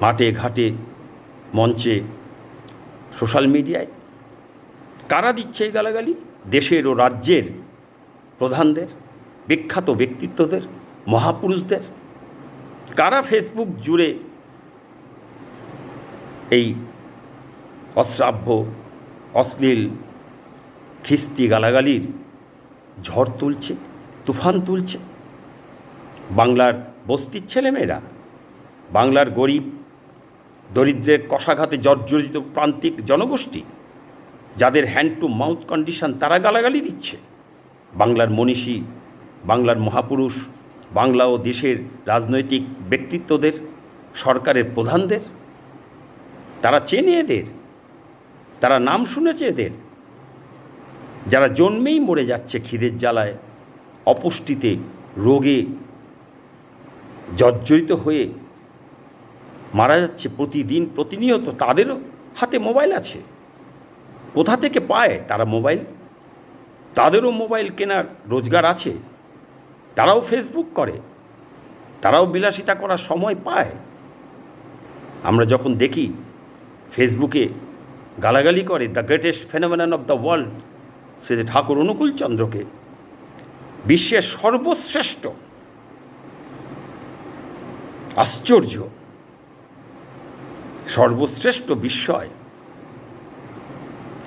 মাঠে ঘাটে মঞ্চে সোশ্যাল মিডিয়ায় কারা দিচ্ছে এই গালাগালি? দেশের ও রাজ্যের প্রধানদের, বিখ্যাত ব্যক্তিত্বদের, মহাপুরুষদের। কারা ফেসবুক জুড়ে এই অশ্রাব্য অশ্লীল খিস্তি গালাগালির ঝড় তুলছে, তুফান তুলছে? বাংলার বস্তির ছেলেমেয়েরা, বাংলার গরিব দরিদ্রের কষাঘাতে জর্জরিত প্রান্তিক জনগোষ্ঠী, যাদের হ্যান্ড টু মাউথ কন্ডিশন, তারা গালাগালি দিচ্ছে বাংলার মনীষী, বাংলার মহাপুরুষ, বাংলা ও দেশের রাজনৈতিক ব্যক্তিত্বদের, সরকারের প্রধানদের। তারা চেনে এদের, তারা নাম শুনেছে এদের, যারা জন্মেই মরে যাচ্ছে খিদের জ্বালায়, অপুষ্টিতে, রোগে জর্জরিত হয়ে মারা যাচ্ছে প্রতিদিন প্রতিনিয়ত। তাদেরও হাতে মোবাইল আছে। কোথা থেকে পায় তারা মোবাইল? তাদেরও মোবাইল কেনার রোজগার আছে, তারাও ফেসবুক করে, তারাও বিলাসিতা করার সময় পায়। আমরা যখন দেখি ফেসবুকে গালাগালি করে the greatest phenomenon of the world, সে যে ঠাকুর অনুকূল চন্দ্রকে, বিশ্বের সর্বশ্রেষ্ঠ আশ্চর্য, সর্বশ্রেষ্ঠ বিস্ময়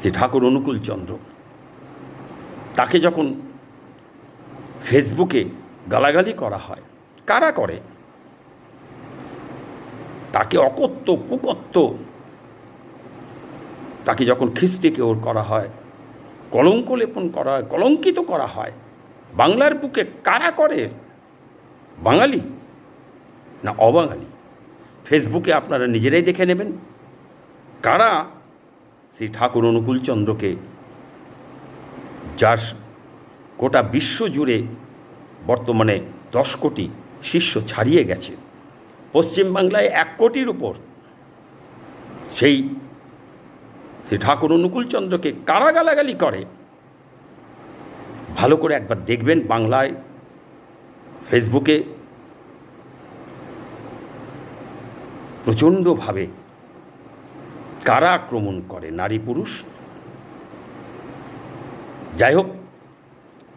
যে ঠাকুর অনুকূল চন্দ্র, তাকে যখন ফেসবুকে গালাগালি করা হয়, কারা করে? তাকে অকথ্য কুকথ্য, তাকে যখন খিস্তিকে ওর করা হয়, কলঙ্ক লেপন করা হয়, কলঙ্কিত করা হয়, বাংলার বুকে কারা করে? বাঙালি না অবাঙালি? ফেসবুকে আপনারা নিজেরাই দেখে নেবেন কারা শ্রী ঠাকুর অনুকূল চন্দ্রকে, যার গোটা বিশ্ব জুড়ে বর্তমানে 10 কোটি শিষ্য ছাড়িয়ে গেছে, পশ্চিমবাংলায় 1 কোটির উপর, সেই শ্রী ঠাকুর অনুকূল চন্দ্রকে কারা গালাগালি করে? ভালো করে একবার দেখবেন বাংলায় ফেসবুকে প্রচণ্ডভাবে কারা আক্রমণ করে, নারী পুরুষ। যাই হোক,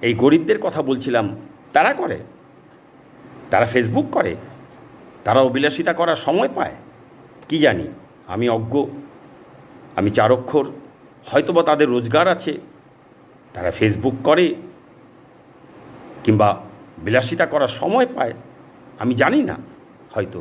এই গরিবদের কথা বলছিলাম, তারা করে, তারা ফেসবুক করে, তারাও বিলাসিতা করার সময় পায়। কি জানি, আমি অজ্ঞ, আমি চারক্ষর, হয়তোবা তাদের রোজগার আছে, তারা ফেসবুক করে কিংবা বিলাসিতা করার সময় পায়, আমি জানি না, হয়তো